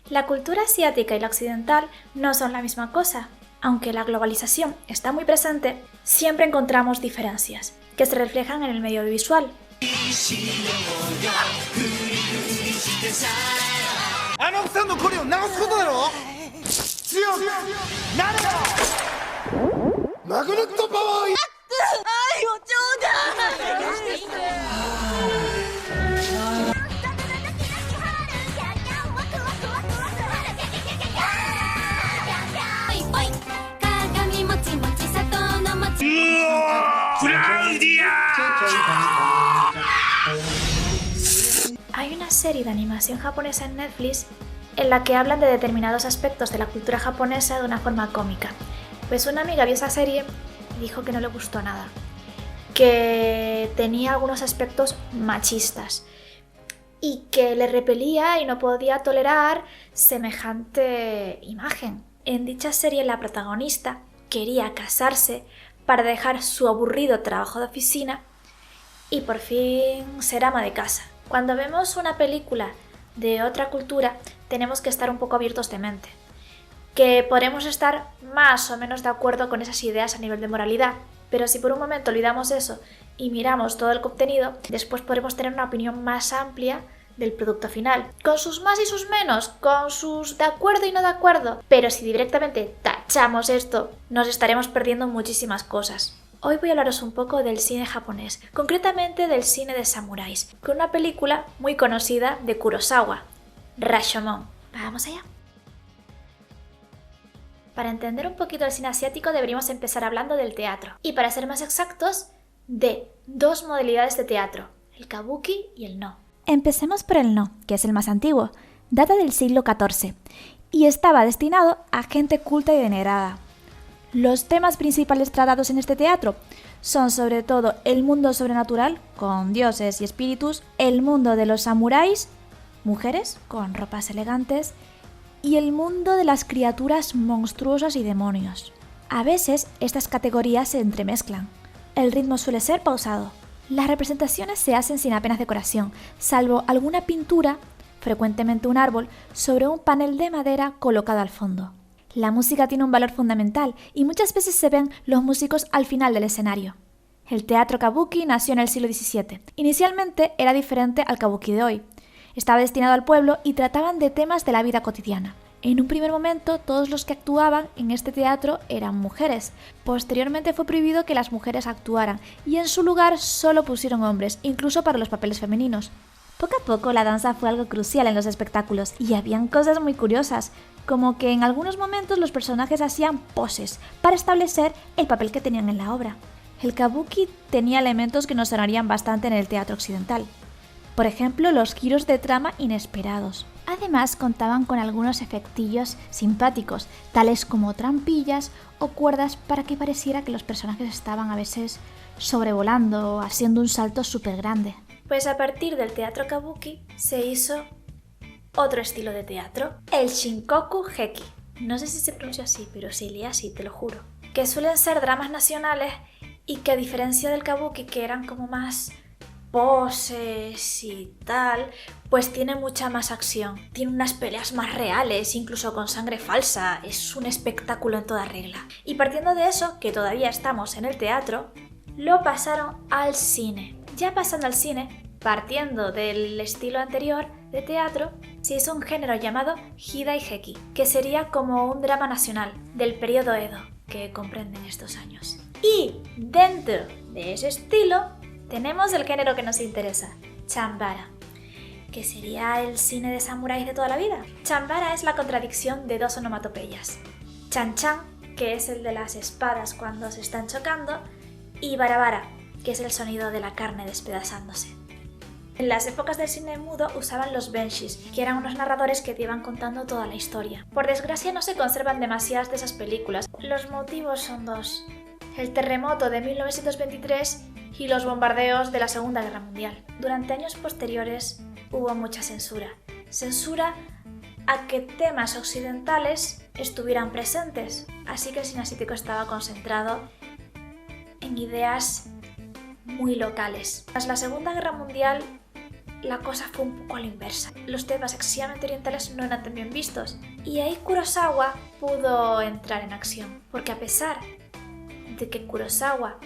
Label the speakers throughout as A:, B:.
A: La cultura asiática y la occidental no son la misma cosa. Aunque la globalización está muy presente, siempre encontramos diferencias, que se reflejan en el medio audiovisual. Hay una serie de animación japonesa en Netflix en la que hablan de determinados aspectos de la cultura japonesa de una forma cómica. Pues una amiga vio esa serie y dijo que no le gustó nada, que tenía algunos aspectos machistas y que le repelía y no podía tolerar semejante imagen. En dicha serie la protagonista quería casarse para dejar su aburrido trabajo de oficina y por fin ser ama de casa. Cuando vemos una película de otra cultura, tenemos que estar un poco abiertos de mente, que podemos estar más o menos de acuerdo con esas ideas a nivel de moralidad, pero si por un momento olvidamos eso y miramos todo el contenido, después podremos tener una opinión más amplia del producto final, con sus más y sus menos, con sus de acuerdo y no de acuerdo, pero si directamente tachamos esto, nos estaremos perdiendo muchísimas cosas. Hoy voy a hablaros un poco del cine japonés, concretamente del cine de samuráis, con una película muy conocida de Kurosawa, Rashomon. ¡Vamos allá! Para entender un poquito el cine asiático deberíamos empezar hablando del teatro, y para ser más exactos, de dos modalidades de teatro, el kabuki y el no. Empecemos por el no, que es el más antiguo, data del siglo XIV, y estaba destinado a gente culta y venerada. Los temas principales tratados en este teatro son sobre todo el mundo sobrenatural, con dioses y espíritus, el mundo de los samuráis, mujeres con ropas elegantes, y el mundo de las criaturas monstruosas y demonios. A veces estas categorías se entremezclan. El ritmo suele ser pausado. Las representaciones se hacen sin apenas decoración, salvo alguna pintura, frecuentemente un árbol, sobre un panel de madera colocado al fondo. La música tiene un valor fundamental y muchas veces se ven los músicos al final del escenario. El teatro kabuki nació en el siglo XVII. Inicialmente era diferente al kabuki de hoy. Estaba destinado al pueblo y trataban de temas de la vida cotidiana. En un primer momento, todos los que actuaban en este teatro eran mujeres. Posteriormente fue prohibido que las mujeres actuaran y en su lugar solo pusieron hombres, incluso para los papeles femeninos. Poco a poco la danza fue algo crucial en los espectáculos y habían cosas muy curiosas, como que en algunos momentos los personajes hacían poses para establecer el papel que tenían en la obra. El kabuki tenía elementos que nos sonarían bastante en el teatro occidental. Por ejemplo, los giros de trama inesperados. Además, contaban con algunos efectillos simpáticos, tales como trampillas o cuerdas para que pareciera que los personajes estaban a veces sobrevolando o haciendo un salto súper grande. Pues a partir del teatro kabuki se hizo otro estilo de teatro, el Shinkoku Heki. No sé si se pronuncia así, pero se lee así, te lo juro. Que suelen ser dramas nacionales y que a diferencia del kabuki, que eran como más poses y tal, pues tiene mucha más acción. Tiene unas peleas más reales, incluso con sangre falsa. Es un espectáculo en toda regla. Y partiendo de eso, que todavía estamos en el teatro, lo pasaron al cine. Ya pasando al cine, partiendo del estilo anterior de teatro, se hizo un género llamado Hidai Heki, que sería como un drama nacional del periodo Edo, que comprenden estos años. Y dentro de ese estilo tenemos el género que nos interesa, Chanbara, que sería el cine de samuráis de toda la vida. Chanbara es la contradicción de dos onomatopeyas. Chan-chan, que es el de las espadas cuando se están chocando, y bara-bara, que es el sonido de la carne despedazándose. En las épocas del cine mudo usaban los benshis, que eran unos narradores que te iban contando toda la historia. Por desgracia no se conservan demasiadas de esas películas. Los motivos son dos: el terremoto de 1923 y los bombardeos de la Segunda Guerra Mundial. Durante años posteriores hubo mucha censura. Censura a que temas occidentales estuvieran presentes, así que el cine asiático estaba concentrado en ideas muy locales. Tras la Segunda Guerra Mundial la cosa fue un poco a la inversa. Los temas excesivamente orientales no eran tan bien vistos. Y ahí Kurosawa pudo entrar en acción. Porque a pesar de que Kurosawa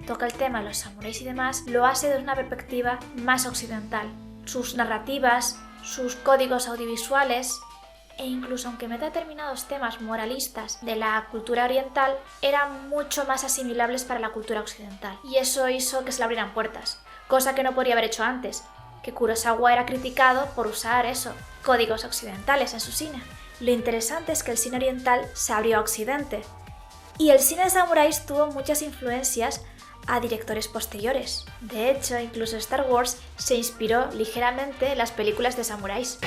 A: toca el tema de los samuráis y demás, lo hace desde una perspectiva más occidental. Sus narrativas, sus códigos audiovisuales e incluso aunque meta determinados temas moralistas de la cultura oriental, eran mucho más asimilables para la cultura occidental. Y eso hizo que se le abrieran puertas, cosa que no podría haber hecho antes, que Kurosawa era criticado por usar códigos occidentales en su cine. Lo interesante es que el cine oriental se abrió a Occidente, y el cine de samuráis tuvo muchas influencias a directores posteriores. De hecho, incluso Star Wars se inspiró ligeramente en las películas de samuráis.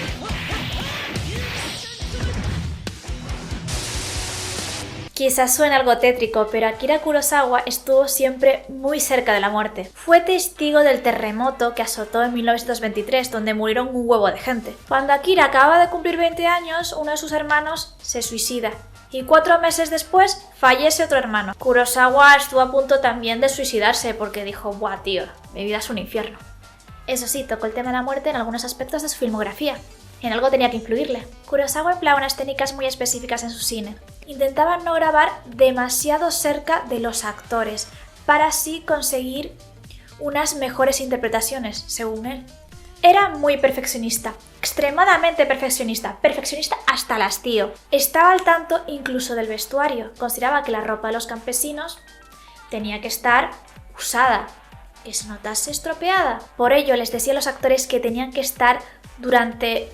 A: Quizás suene algo tétrico, pero Akira Kurosawa estuvo siempre muy cerca de la muerte. Fue testigo del terremoto que azotó en 1923, donde murieron un huevo de gente. Cuando Akira acababa de cumplir 20 años, uno de sus hermanos se suicida. Y 4 meses después fallece otro hermano. Kurosawa estuvo a punto también de suicidarse porque dijo: "Buah, tío, mi vida es un infierno". Eso sí, tocó el tema de la muerte en algunos aspectos de su filmografía. En algo tenía que influirle. Kurosawa empleaba unas técnicas muy específicas en su cine. Intentaba no grabar demasiado cerca de los actores, para así conseguir unas mejores interpretaciones, según él. Era muy perfeccionista, extremadamente perfeccionista, perfeccionista hasta el hastío. Estaba al tanto incluso del vestuario. Consideraba que la ropa de los campesinos tenía que estar usada, que se notase estropeada. Por ello les decía a los actores que tenían que estar durante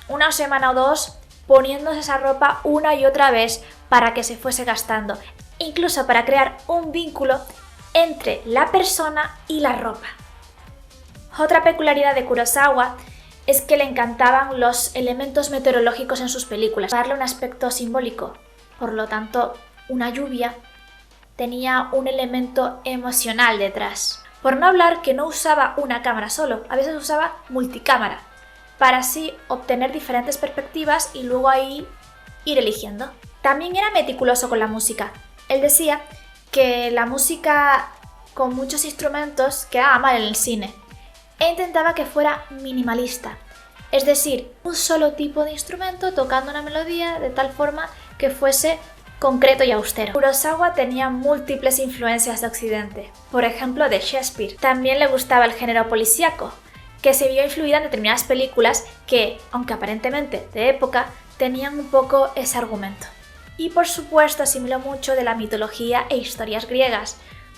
A: una semana o 2 poniéndose esa ropa una y otra vez para que se fuese gastando, incluso para crear un vínculo entre la persona y la ropa. Otra peculiaridad de Kurosawa es que le encantaban los elementos meteorológicos en sus películas, para darle un aspecto simbólico. Por lo tanto, una lluvia tenía un elemento emocional detrás. Por no hablar que no usaba una cámara solo, a veces usaba multicámara, para así obtener diferentes perspectivas y luego ahí ir eligiendo. También era meticuloso con la música. Él decía que la música con muchos instrumentos quedaba mal en el cine e intentaba que fuera minimalista, es decir, un solo tipo de instrumento tocando una melodía de tal forma que fuese concreto y austero. Kurosawa tenía múltiples influencias de Occidente, por ejemplo de Shakespeare. También le gustaba el género policíaco, que se vio influida en determinadas películas que, aunque aparentemente de época, tenían un poco ese argumento. Y por supuesto asimiló mucho de la mitología e historias griegas,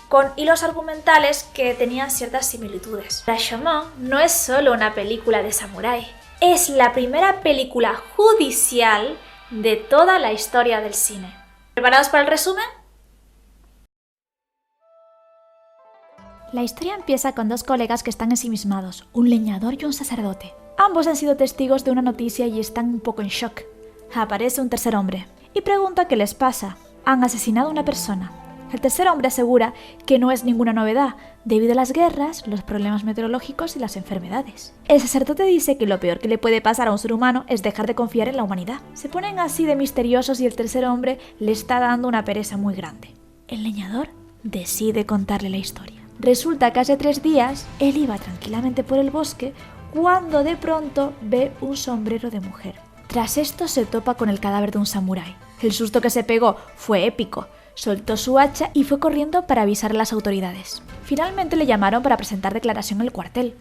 A: con hilos argumentales que tenían ciertas similitudes. Rashomon no es solo una película de samurái, es la primera película judicial de toda la historia del cine. ¿Preparados para el resumen? La historia empieza con 2 colegas que están ensimismados, un leñador y un sacerdote. Ambos han sido testigos de una noticia y están un poco en shock. Aparece un tercer hombre y pregunta qué les pasa. Han asesinado a una persona. El tercer hombre asegura que no es ninguna novedad, debido a las guerras, los problemas meteorológicos y las enfermedades. El sacerdote dice que lo peor que le puede pasar a un ser humano es dejar de confiar en la humanidad. Se ponen así de misteriosos y el tercer hombre le está dando una pereza muy grande. El leñador decide contarle la historia. Resulta que hace 3 días él iba tranquilamente por el bosque cuando de pronto ve un sombrero de mujer. Tras esto se topa con el cadáver de un samurái. El susto que se pegó fue épico. Soltó su hacha y fue corriendo para avisar a las autoridades. Finalmente le llamaron para presentar declaración en el cuartel.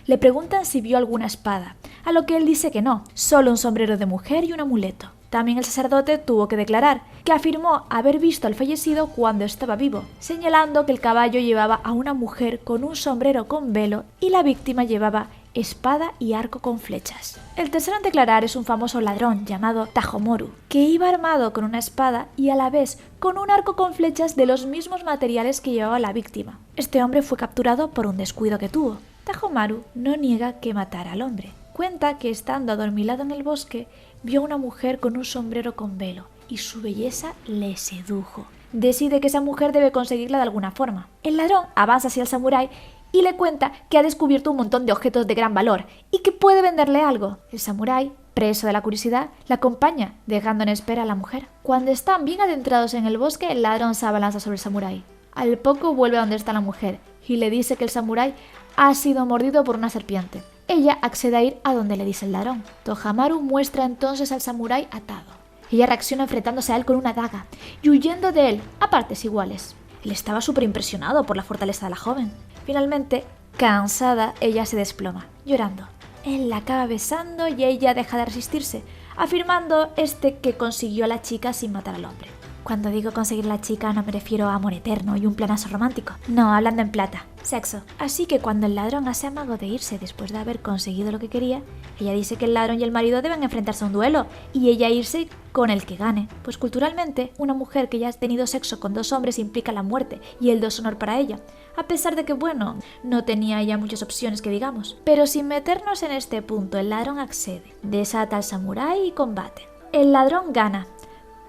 A: Le preguntan si vio alguna espada, a lo que él dice que no, solo un sombrero de mujer y un amuleto. También el sacerdote tuvo que declarar que afirmó haber visto al fallecido cuando estaba vivo, señalando que el caballo llevaba a una mujer con un sombrero con velo y la víctima llevaba espada y arco con flechas. El tercero en declarar es un famoso ladrón llamado Tajomoru, que iba armado con una espada y a la vez con un arco con flechas de los mismos materiales que llevaba la víctima. Este hombre fue capturado por un descuido que tuvo. Tajomaru no niega que matara al hombre. Cuenta que estando adormilado en el bosque, vio a una mujer con un sombrero con velo y su belleza le sedujo. Decide que esa mujer debe conseguirla de alguna forma. El ladrón avanza hacia el samurái y le cuenta que ha descubierto un montón de objetos de gran valor y que puede venderle algo. El samurái, preso de la curiosidad, la acompaña, dejando en espera a la mujer. Cuando están bien adentrados en el bosque, el ladrón se abalanza sobre el samurái. Al poco vuelve a donde está la mujer y le dice que el samurái ha sido mordido por una serpiente. Ella accede a ir a donde le dice el ladrón. Tohamaru muestra entonces al samurái atado. Ella reacciona enfrentándose a él con una daga y huyendo de él a partes iguales. Él estaba súper impresionado por la fortaleza de la joven. Finalmente, cansada, ella se desploma, llorando. Él la acaba besando y ella deja de resistirse, afirmando que consiguió a la chica sin matar al hombre. Cuando digo conseguir a la chica no me refiero a amor eterno y un planazo romántico. No, hablando en plata. Sexo. Así que cuando el ladrón hace amago de irse después de haber conseguido lo que quería, ella dice que el ladrón y el marido deben enfrentarse a un duelo y ella irse con el que gane. Pues culturalmente, una mujer que ya ha tenido sexo con 2 hombres implica la muerte y el deshonor para ella. A pesar de que, bueno, no tenía ya muchas opciones que digamos. Pero sin meternos en este punto, el ladrón accede, desata al samurái y combate. El ladrón gana.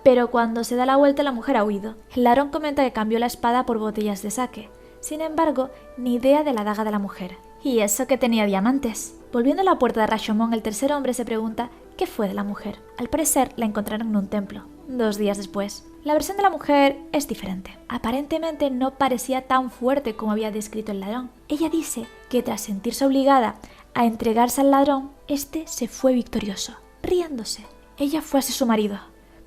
A: Pero cuando se da la vuelta la mujer ha huido. El ladrón comenta que cambió la espada por botellas de sake. Sin embargo, ni idea de la daga de la mujer. Y eso que tenía diamantes. Volviendo a la puerta de Rashomon, el tercer hombre se pregunta qué fue de la mujer. Al parecer la encontraron en un templo, 2 días después. La versión de la mujer es diferente. Aparentemente no parecía tan fuerte como había descrito el ladrón. Ella dice que tras sentirse obligada a entregarse al ladrón, se fue victorioso, riéndose. Ella fue hacia su marido,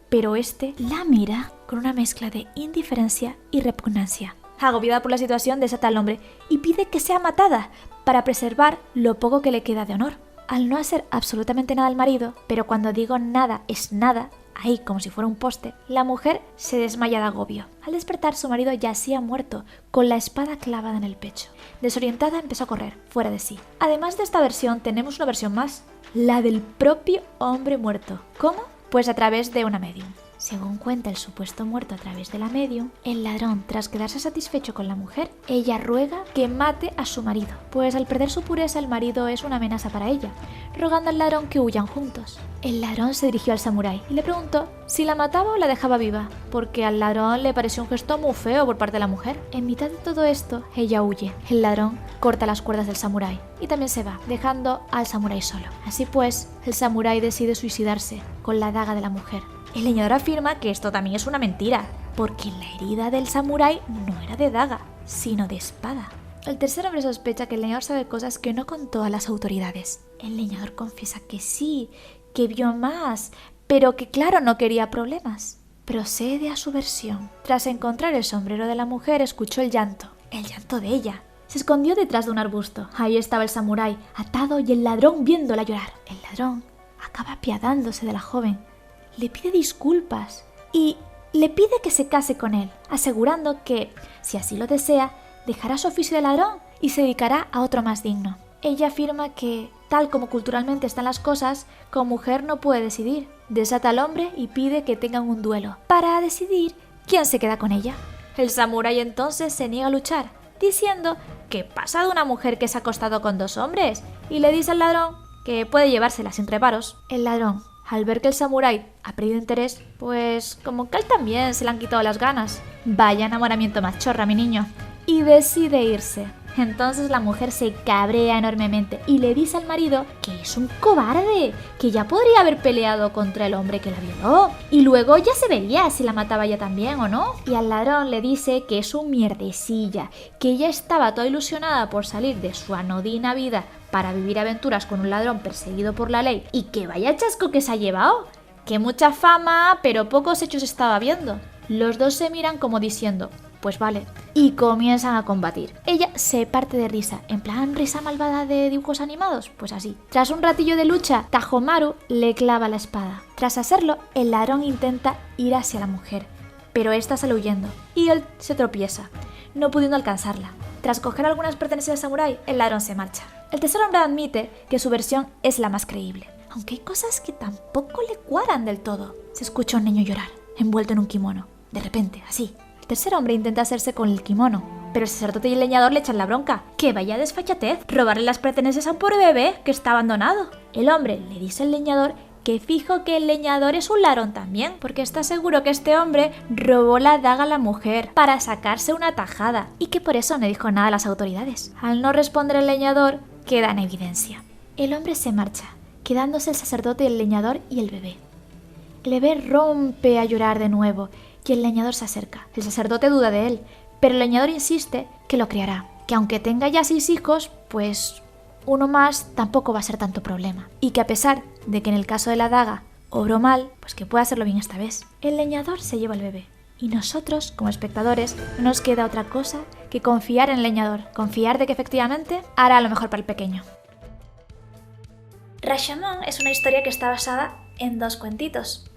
A: pero la mira con una mezcla de indiferencia y repugnancia. Agobiada por la situación, desata al hombre y pide que sea matada para preservar lo poco que le queda de honor. Al no hacer absolutamente nada al marido, pero cuando digo nada es nada, ahí como si fuera un poste, la mujer se desmaya de agobio. Al despertar, su marido yacía muerto, con la espada clavada en el pecho. Desorientada, empezó a correr, fuera de sí. Además de esta versión, tenemos una versión más, la del propio hombre muerto. ¿Cómo? Pues a través de una medium. Según cuenta el supuesto muerto a través de la medium, el ladrón, tras quedarse satisfecho con la mujer, ella ruega que mate a su marido, pues al perder su pureza el marido es una amenaza para ella, rogando al ladrón que huyan juntos. El ladrón se dirigió al samurái y le preguntó si la mataba o la dejaba viva, porque al ladrón le pareció un gesto muy feo por parte de la mujer. En mitad de todo esto, ella huye. El ladrón corta las cuerdas del samurái y también se va, dejando al samurái solo. Así pues, el samurái decide suicidarse con la daga de la mujer. El leñador afirma que esto también es una mentira, porque la herida del samurái no era de daga, sino de espada. El tercer hombre sospecha que el leñador sabe cosas que no contó a las autoridades. El leñador confiesa que sí, que vio más, pero que claro no quería problemas. Procede a su versión. Tras encontrar el sombrero de la mujer, escuchó el llanto de ella. Se escondió detrás de un arbusto. Ahí estaba el samurái, atado, y el ladrón viéndola llorar. El ladrón acaba apiadándose de la joven. Le pide disculpas y le pide que se case con él, asegurando que, si así lo desea, dejará su oficio de ladrón y se dedicará a otro más digno. Ella afirma que, tal como culturalmente están las cosas, como mujer no puede decidir. Desata al hombre y pide que tengan un duelo para decidir quién se queda con ella. El samurái entonces se niega a luchar, diciendo que pasa de una mujer que se ha acostado con 2 hombres y le dice al ladrón que puede llevársela sin reparos. El ladrón, al ver que el samurái ha perdido interés, pues como que a él también se le han quitado las ganas. Vaya enamoramiento más chorra, mi niño. Y decide irse. Entonces la mujer se cabrea enormemente y le dice al marido que es un cobarde, que ya podría haber peleado contra el hombre que la violó y luego ya se vería si la mataba ella también o no. Y al ladrón le dice que es un mierdecilla, que ella estaba toda ilusionada por salir de su anodina vida para vivir aventuras con un ladrón perseguido por la ley y que vaya chasco que se ha llevado, que mucha fama pero pocos hechos estaba viendo. Los dos se miran como diciendo, pues vale, y comienzan a combatir. Ella se parte de risa, en plan risa malvada de dibujos animados, pues así. Tras un ratillo de lucha, Tajomaru le clava la espada. Tras hacerlo, el ladrón intenta ir hacia la mujer, pero esta sale huyendo, y él se tropieza, no pudiendo alcanzarla. Tras coger algunas pertenencias del samurái, el ladrón se marcha. El tercer hombre admite que su versión es la más creíble, aunque hay cosas que tampoco le cuadran del todo. Se escucha a un niño llorar, envuelto en un kimono. De repente, así. El tercer hombre intenta hacerse con el kimono, pero el sacerdote y el leñador le echan la bronca. ¡Que vaya desfachatez! Robarle las pertenencias a un pobre bebé que está abandonado. El hombre le dice al leñador que fijo que el leñador es un ladrón también, porque está seguro que este hombre robó la daga a la mujer para sacarse una tajada y que por eso no dijo nada a las autoridades. Al no responder el leñador, queda en evidencia. El hombre se marcha, quedándose el sacerdote, el leñador y el bebé. El bebé rompe a llorar de nuevo y el leñador se acerca. El sacerdote duda de él, pero el leñador insiste que lo criará, que aunque tenga ya 6 hijos, pues uno más tampoco va a ser tanto problema. Y que a pesar de que en el caso de la daga obró mal, pues que pueda hacerlo bien esta vez. El leñador se lleva al bebé. Y nosotros, como espectadores, no nos queda otra cosa que confiar en el leñador. Confiar de que efectivamente hará lo mejor para el pequeño. Rashomon es una historia que está basada en 2 cuentitos.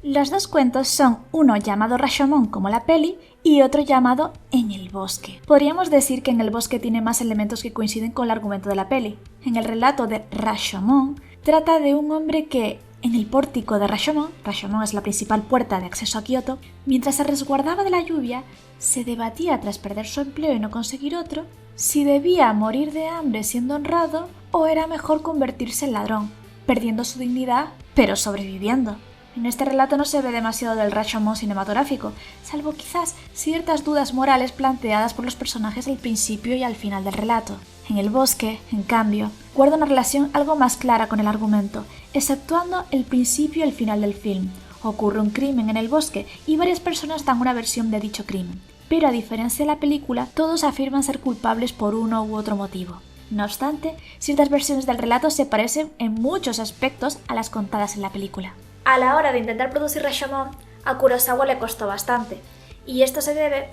A: Los 2 cuentos son uno llamado Rashomon como la peli y otro llamado En el bosque. Podríamos decir que En el bosque tiene más elementos que coinciden con el argumento de la peli. En el relato de Rashomon trata de un hombre que en el pórtico de Rashomon es la principal puerta de acceso a Kioto, mientras se resguardaba de la lluvia, se debatía tras perder su empleo y no conseguir otro, si debía morir de hambre siendo honrado o era mejor convertirse en ladrón, perdiendo su dignidad pero sobreviviendo. En este relato no se ve demasiado del Rashomon cinematográfico, salvo quizás ciertas dudas morales planteadas por los personajes al principio y al final del relato. En el bosque, en cambio, guarda una relación algo más clara con el argumento, exceptuando el principio y el final del film. Ocurre un crimen en el bosque y varias personas dan una versión de dicho crimen, pero a diferencia de la película, todos afirman ser culpables por uno u otro motivo. No obstante, ciertas versiones del relato se parecen en muchos aspectos a las contadas en la película. A la hora de intentar producir Rashomon, a Kurosawa le costó bastante, y esto se debe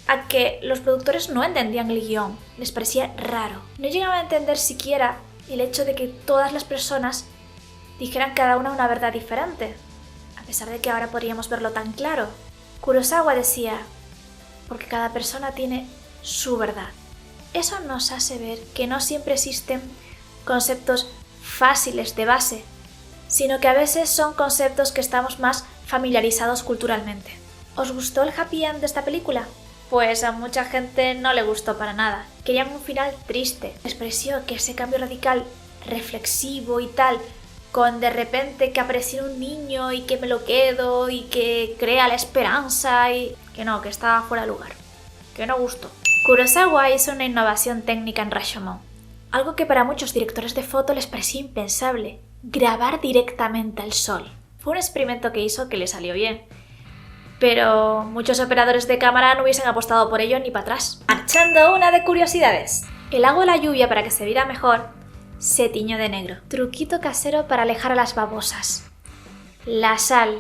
A: a que los productores no entendían el guión, les parecía raro. No llegaban a entender siquiera el hecho de que todas las personas dijeran cada una verdad diferente, a pesar de que ahora podríamos verlo tan claro. Kurosawa decía, porque cada persona tiene su verdad. Eso nos hace ver que no siempre existen conceptos fáciles de base, sino que a veces son conceptos que estamos más familiarizados culturalmente. ¿Os gustó el happy end de esta película? Pues a mucha gente no le gustó para nada. Querían un final triste. Les pareció que ese cambio radical, reflexivo y tal, con de repente que apareciera un niño y que me lo quedo y que crea la esperanza y que no, que estaba fuera de lugar. Que no gustó. Kurosawa hizo una innovación técnica en Rashomon, algo que para muchos directores de foto les parecía impensable. Grabar directamente al sol. Fue un experimento que hizo que le salió bien, pero muchos operadores de cámara no hubiesen apostado por ello ni para atrás. Marchando una de curiosidades. El agua de la lluvia, para que se viera mejor, se tiñó de negro. Truquito casero para alejar a las babosas. La sal.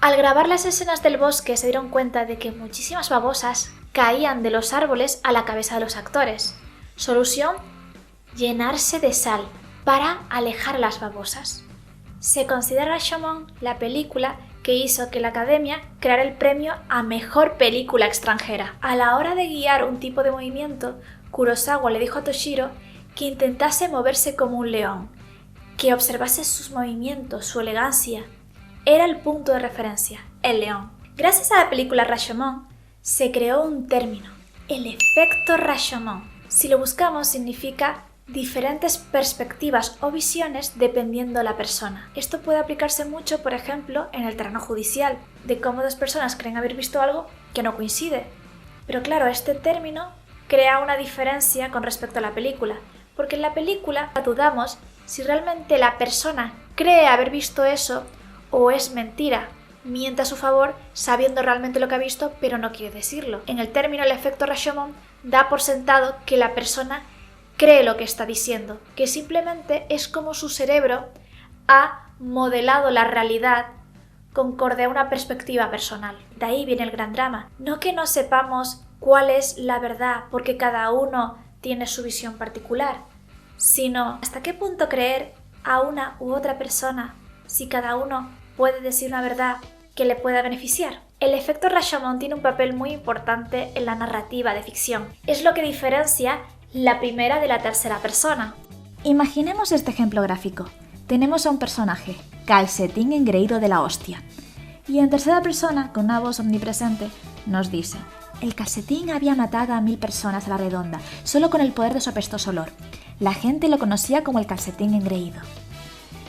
A: Al grabar las escenas del bosque se dieron cuenta de que muchísimas babosas caían de los árboles a la cabeza de los actores. Solución: llenarse de sal para alejar a las babosas. Se considera Rashomon la película que hizo que la Academia creara el premio a Mejor Película Extranjera. A la hora de guiar un tipo de movimiento, Kurosawa le dijo a Toshiro que intentase moverse como un león, que observase sus movimientos, su elegancia. Era el punto de referencia, el león. Gracias a la película Rashomon, se creó un término, el efecto Rashomon. Si lo buscamos, significa diferentes perspectivas o visiones dependiendo de la persona. Esto puede aplicarse mucho, por ejemplo, en el terreno judicial, de cómo 2 personas creen haber visto algo que no coincide. Pero claro, este término crea una diferencia con respecto a la película, porque en la película dudamos si realmente la persona cree haber visto eso o es mentira, miente a su favor sabiendo realmente lo que ha visto pero no quiere decirlo. En el término el efecto Rashomon da por sentado que la persona cree lo que está diciendo, que simplemente es como su cerebro ha modelado la realidad concorde a una perspectiva personal. De ahí viene el gran drama. No que no sepamos cuál es la verdad porque cada uno tiene su visión particular, sino hasta qué punto creer a una u otra persona si cada uno puede decir una verdad que le pueda beneficiar. El efecto Rashomon tiene un papel muy importante en la narrativa de ficción. Es lo que diferencia la primera de la tercera persona. Imaginemos este ejemplo gráfico. Tenemos a un personaje, calcetín engreído de la hostia, y en tercera persona, con una voz omnipresente, nos dice: el calcetín había matado a 1000 personas a la redonda, solo con el poder de su apestoso olor. La gente lo conocía como el calcetín engreído.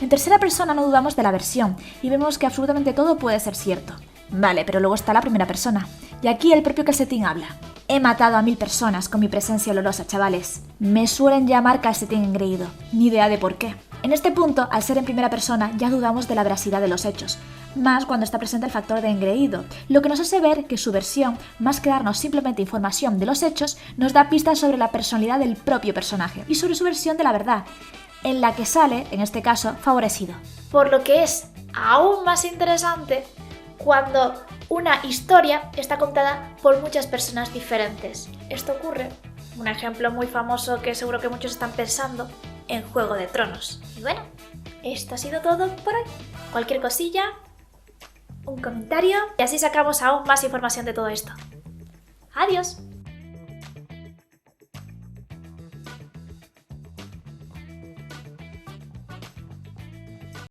A: En tercera persona no dudamos de la versión, y vemos que absolutamente todo puede ser cierto. Vale, pero luego está la primera persona, y aquí el propio calcetín habla. He matado a 1000 personas con mi presencia olorosa, chavales. Me suelen llamar calcetín engreído, ni idea de por qué. En este punto, al ser en primera persona, ya dudamos de la veracidad de los hechos, más cuando está presente el factor de engreído, lo que nos hace ver que su versión, más que darnos simplemente información de los hechos, nos da pistas sobre la personalidad del propio personaje y sobre su versión de la verdad, en la que sale, en este caso, favorecido. Por lo que es aún más interesante cuando una historia está contada por muchas personas diferentes. Esto ocurre, un ejemplo muy famoso que seguro que muchos están pensando, en Juego de Tronos. Y bueno, esto ha sido todo por hoy. Cualquier cosilla, un comentario y así sacamos aún más información de todo esto. ¡Adiós!